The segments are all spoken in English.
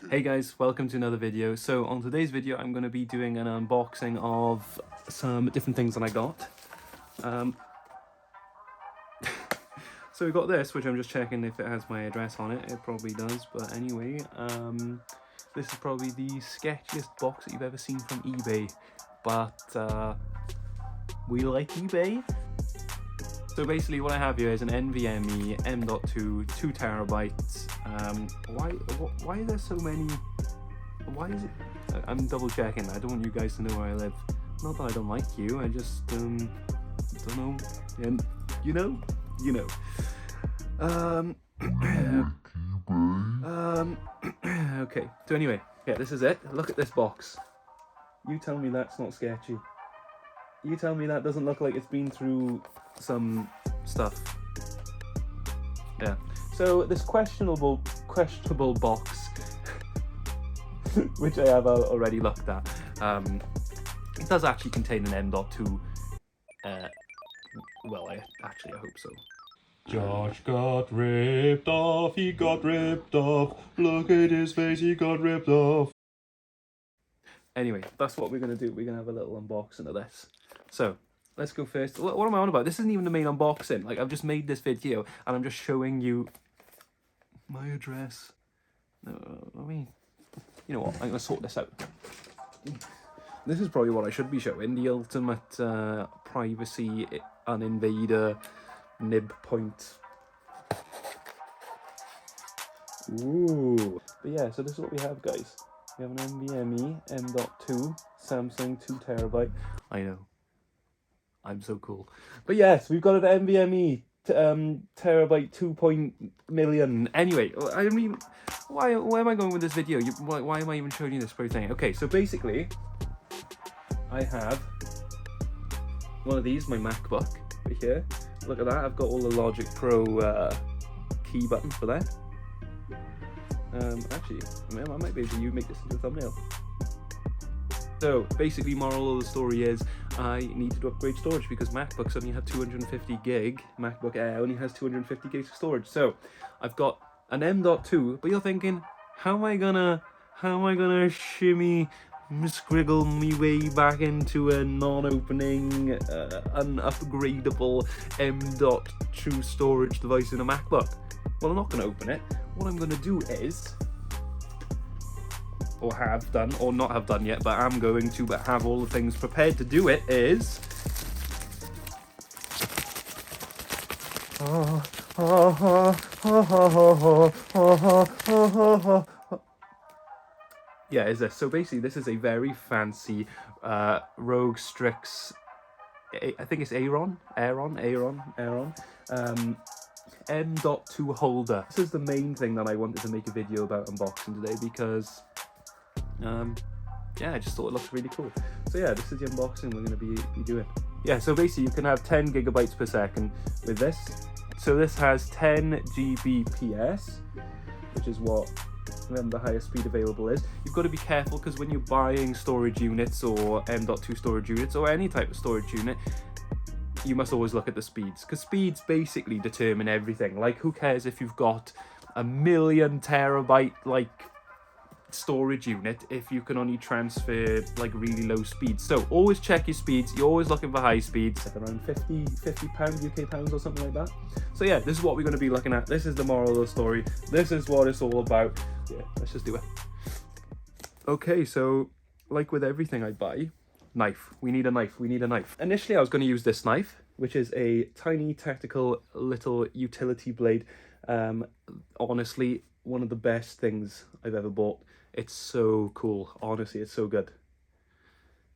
Hey guys, welcome to another video. So on today's video I'm going to be doing an unboxing of some different things that I got. So we got this, which I'm just checking if it has my address on it. It probably does, but anyway, this is probably the sketchiest box that you've ever seen from eBay, but we like eBay. So basically what I have here is an NVMe M.2 2 terabytes. Why are there so many? Why is it? I'm double checking. I don't want you guys to know where I live. Not that I don't like you, I just don't know. And you know. Okay, so anyway, yeah, this is it. Look at this box. You tell me that's not sketchy. You tell me that doesn't look like it's been through some stuff. Yeah. So this questionable box, which I have already looked at, it does actually contain an M.2. Well, I hope so. Josh got ripped off, he got ripped off. Look at his face, he got ripped off. Anyway, that's what we're going to do. We're going to have a little unboxing of this. So, let's go first. What am I on about? This isn't even the main unboxing. Like, I've just made this video and I'm just showing you my address. I mean, you know what? I'm going to sort this out. This is probably what I should be showing. The ultimate privacy uninvader nib point. Ooh. But yeah, so this is what we have, guys. We have an NVMe M.2 Samsung 2 terabyte. I know. I'm so cool. But yes, we've got an NVMe terabyte 2 million. Anyway, I mean, why am I going with this video? Why am I even showing you this very thing? Okay, so basically, I have one of these, my MacBook right here. Look at that, I've got all the Logic Pro key buttons for that. Actually, I might be able to make this into a thumbnail. So basically, moral of the story is I needed to upgrade storage because MacBooks only have 250 gig. MacBook Air only has 250 gigs of storage. So I've got an M.2, but you're thinking, how am I gonna shimmy, scriggle me way back into a non-opening, unupgradable M.2 storage device in a MacBook? Well, I'm not gonna open it. What I'm gonna do is, or have done, or not have done yet, but I'm going to have all the things prepared to do it, is yeah, is this. So basically this is a very fancy ROG Strix, I think it's Arion, M.2 holder. This is the main thing that I wanted to make a video about unboxing today because yeah, I just thought it looked really cool. So yeah, this is the unboxing we're going to be doing. Yeah, so basically you can have 10 gigabytes per second with this. So this has 10 Gbps, which is what the highest speed available is. You've got to be careful because when you're buying storage units or M.2 storage units or any type of storage unit, you must always look at the speeds, because speeds basically determine everything. Like, who cares if you've got a 1,000,000 terabyte like storage unit if you can only transfer like really low speeds? So always check your speeds. You're always looking for high speeds, like around 50 pounds, UK pounds or something like that. So yeah, this is what we're going to be looking at. This is the moral of the story. This is what it's all about. Yeah, let's just do it. Okay, so like with everything I buy, knife. We need a knife. Initially, I was going to use this knife, which is a tiny tactical little utility blade. Honestly, one of the best things I've ever bought. It's so cool. Honestly, it's so good.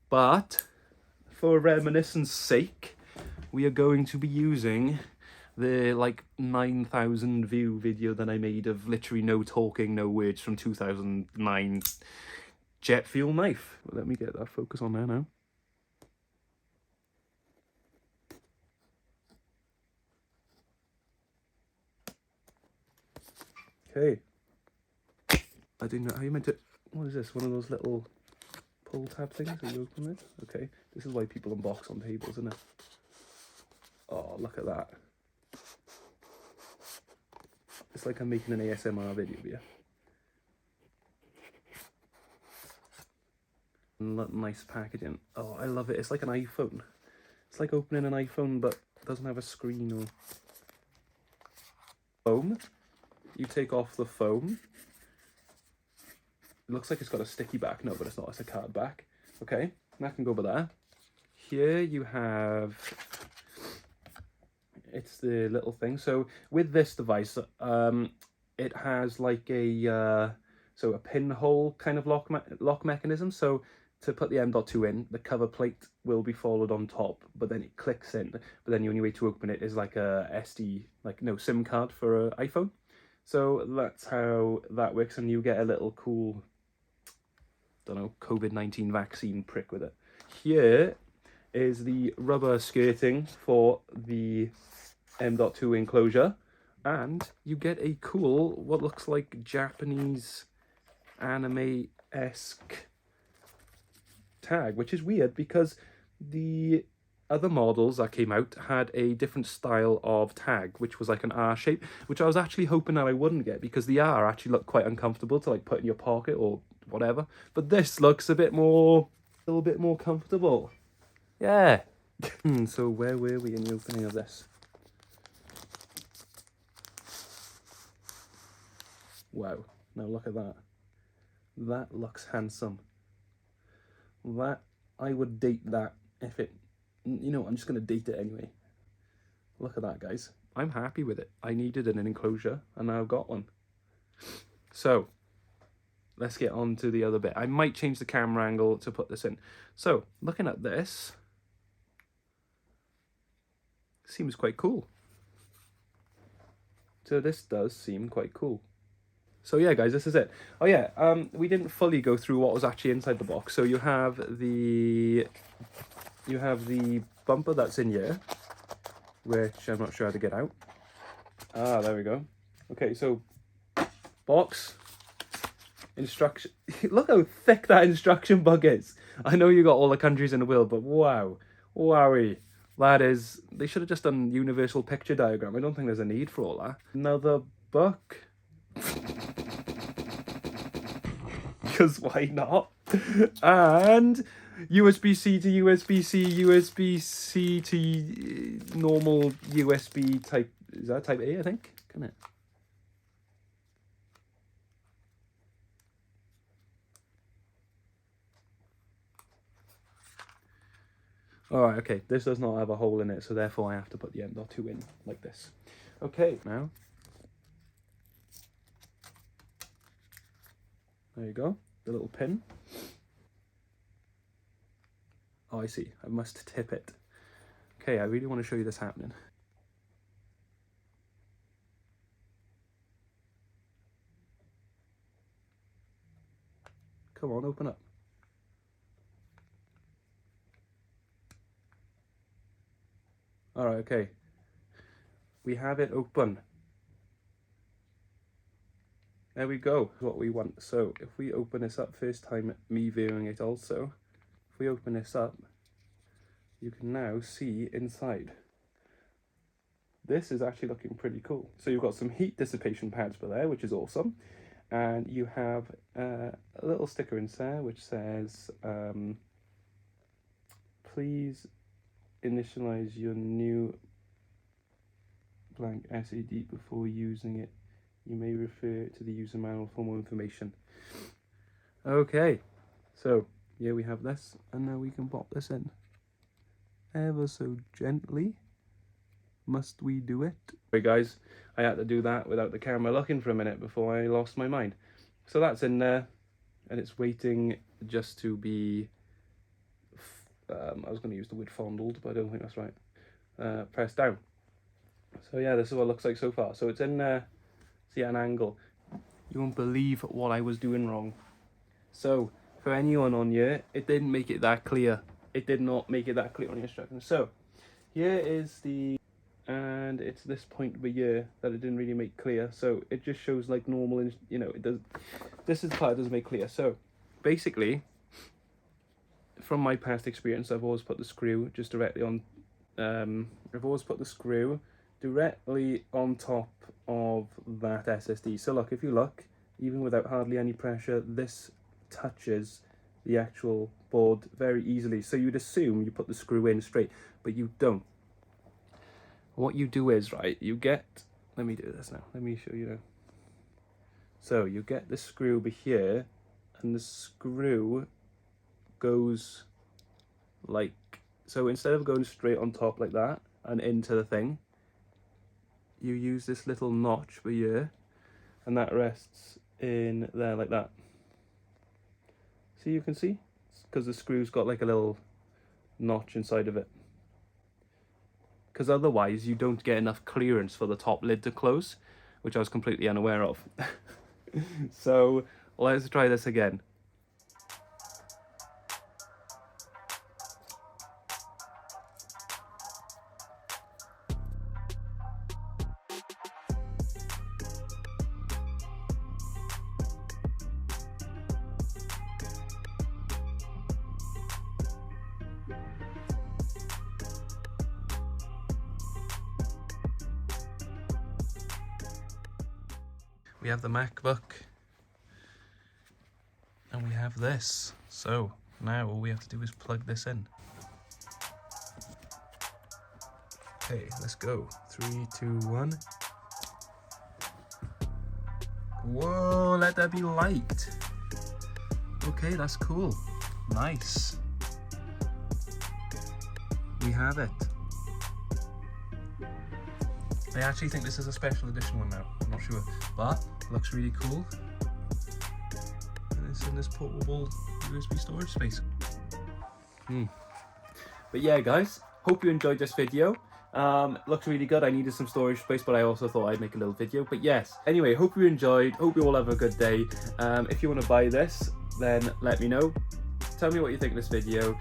But for reminiscence sake, we are going to be using the like 9,000 view video that I made of literally no talking, no words from 2009 jet fuel knife. Let me get that focus on there now. Okay. I didn't know how you meant it. What is this? One of those little pull tab things that you open with? Okay. This is why people unbox on tables, isn't it? Oh, look at that. It's like I'm making an ASMR video here. Nice packaging. Oh, I love it. It's like an iPhone. It's like opening an iPhone, but doesn't have a screen or foam. You take off the foam. It looks like it's got a sticky back. No, but it's not. It's a card back. Okay, that can go by there. Here you have, it's the little thing. So with this device, it has like a pinhole kind of lock mechanism. So to put the M.2 in, the cover plate will be folded on top, but then it clicks in. But then the only way to open it is like a SD, SIM card for an iPhone. So that's how that works, and you get a little cool, don't know, COVID-19 vaccine prick with it. Here is the rubber skirting for the M.2 enclosure, and you get a cool, what looks like Japanese anime-esque tag, which is weird because the other models that came out had a different style of tag, which was like an R shape, which I was actually hoping that I wouldn't get because the R actually looked quite uncomfortable to like put in your pocket or whatever. But this looks a little bit more comfortable. Yeah. So where were we in the opening of this? Wow. Now look at that. That looks handsome. That, I would date that if it, I'm just going to date it anyway. Look at that, guys. I'm happy with it. I needed an enclosure and now I've got one. So let's get on to the other bit. I might change the camera angle to put this in. So looking at this, seems quite cool. So this does seem quite cool. So yeah, guys, this is it. Oh yeah, we didn't fully go through what was actually inside the box. So you have the bumper that's in here, which I'm not sure how to get out. Ah, there we go. Okay, so box, instruction. Look how thick that instruction book is. I know you got all the countries in the world, but wow, wowie. That is, they should have just done universal picture diagram. I don't think there's a need for all that. Another book. Because why not? And USB-C to USB-C, USB-C to normal USB type. Is that type A, I think? Can it? Alright, okay. This does not have a hole in it, so therefore I have to put the M.2 in like this. Okay, now. There you go. The little pin. Oh, I see. I must tip it. Okay, I really want to show you this happening. Come on, open up. Alright, okay. We have it open. There we go, what we want. So if we open this up, first time me viewing it also, if we open this up, you can now see inside. This is actually looking pretty cool. So you've got some heat dissipation pads for there, which is awesome. And you have a little sticker inside which says, please initialize your new blank SSD before using it. You may refer to the user manual for more information. Okay, so here we have this, and now we can pop this in. Ever so gently. Must we do it? Sorry guys, I had to do that without the camera looking for a minute before I lost my mind. So that's in there, and it's waiting just to be, I was going to use the word fondled, but I don't think that's right. Pressed down. So yeah, this is what it looks like so far. So it's in there. See an angle. You won't believe what I was doing wrong. So for anyone on here, it didn't make it that clear. It did not make it that clear on the instructions. So here is the, and it's this point of the year that it didn't really make clear. So it just shows like normal, it does. This is the part it doesn't make clear. So basically, from my past experience, I've always put the screw just directly on. I've always put the screw directly on top of that SSD. So look, if you look, even without hardly any pressure, this touches the actual board very easily. So you'd assume you put the screw in straight, but you don't. What you do is, right, you get, let me do this now, let me show you now. So you get the screw over here, and the screw goes like, so instead of going straight on top like that and into the thing, you use this little notch over here, and that rests in there like that. So you can see, because the screw's got like a little notch inside of it. Because otherwise you don't get enough clearance for the top lid to close, which I was completely unaware of. So let's try this again. We have the MacBook, and we have this. So now all we have to do is plug this in. Okay, let's go. 3, 2, 1. Whoa, let there be light. Okay, that's cool. Nice. We have it. I actually think this is a special edition one now. I'm not sure, but it looks really cool. And it's in this portable USB storage space. But yeah, guys, hope you enjoyed this video. Looks really good. I needed some storage space, but I also thought I'd make a little video. But yes, anyway, hope you enjoyed. Hope you all have a good day. If you want to buy this, then let me know. Tell me what you think of this video.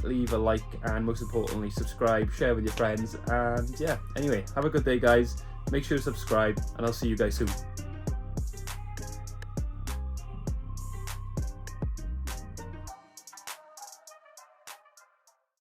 Leave a like, and most importantly, subscribe, share with your friends. And yeah, anyway, have a good day, guys. Make sure to subscribe, and I'll see you guys soon.